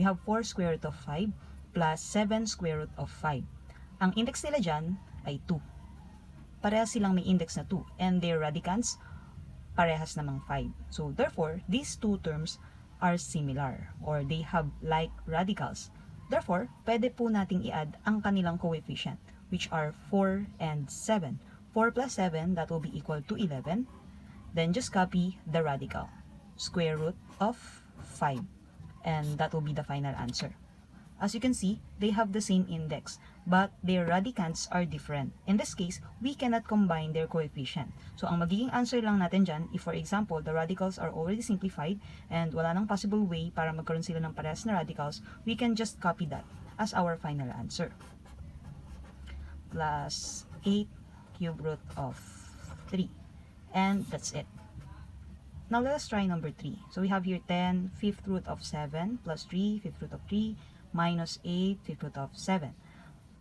We have 4 square root of 5 plus 7 square root of 5. Ang index nila dyan ay 2. Parehas silang may index na 2 and their radicands parehas namang 5. So therefore, these two terms are similar or they have like radicals. Therefore, pwede po nating i-add ang kanilang coefficient which are 4 and 7. 4 plus 7, that will be equal to 11. Then just copy the radical, square root of 5. And that will be the final answer. As you can see, they have the same index, but their radicands are different. In this case, we cannot combine their coefficient. So, ang magiging answer lang natin dyan, if for example, the radicals are already simplified and wala nang possible way para magkaroon sila ng parehas na radicals, we can just copy that as our final answer. Plus 8 cube root of 3. And that's it. Now, let us try number 3. So, we have here 10 fifth root of 7 plus 3 fifth root of 3 minus 8 fifth root of 7.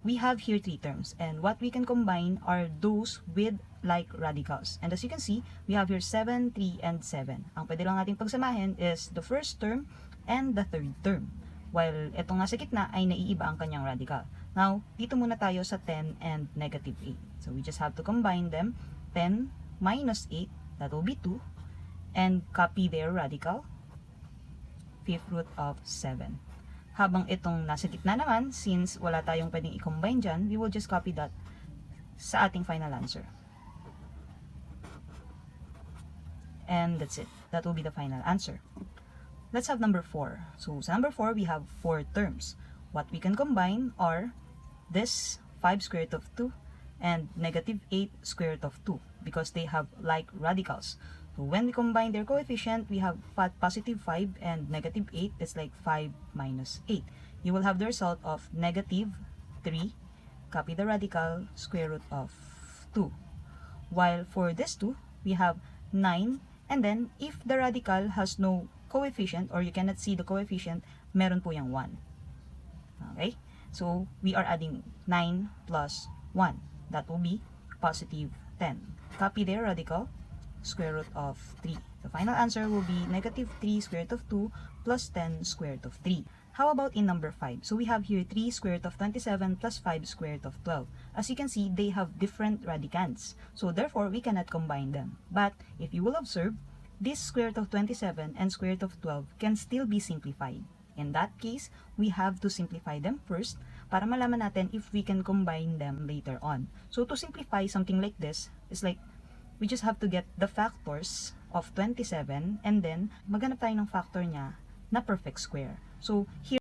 We have here 3 terms. And what we can combine are those with like radicals. And as you can see, we have here 7, 3, and 7. Ang pwede lang natin pagsamahin is the first term and the third term. While itong nasa gitna ay naiiba ang kanyang radical. Now, dito muna tayo sa 10 and negative 8. So, we just have to combine them. 10 minus 8, that will be 2. And copy their radical, fifth root of 7. Habang itong nasa gitna naman, since wala tayong pwedeng i-combine dyan, we will just copy that sa ating final answer. And that's it. That will be the final answer. Let's have number 4. So, sa number 4, we have 4 terms. What we can combine are this 5 square root of 2 and negative 8 square root of 2 because they have like radicals. So when we combine their coefficient, we have positive 5 and negative 8. It's like 5 minus 8. You will have the result of negative 3. Copy the radical, square root of 2. While for this 2, we have 9. And then, if the radical has no coefficient or you cannot see the coefficient, meron po yung 1. Okay? So, we are adding 9 plus 1. That will be positive 10. Copy their radical, square root of 3. The final answer will be negative 3 square root of 2 plus 10 square root of 3. How about in number 5? So we have here 3 square root of 27 plus 5 square root of 12. As you can see, they have different radicands. So therefore, we cannot combine them. But if you will observe, this square root of 27 and square root of 12 can still be simplified. In that case, we have to simplify them first para malaman natin if we can combine them later on. So to simplify something like this, is like we just have to get the factors of 27 and then maghanap tayo ng factor niya na perfect square. So here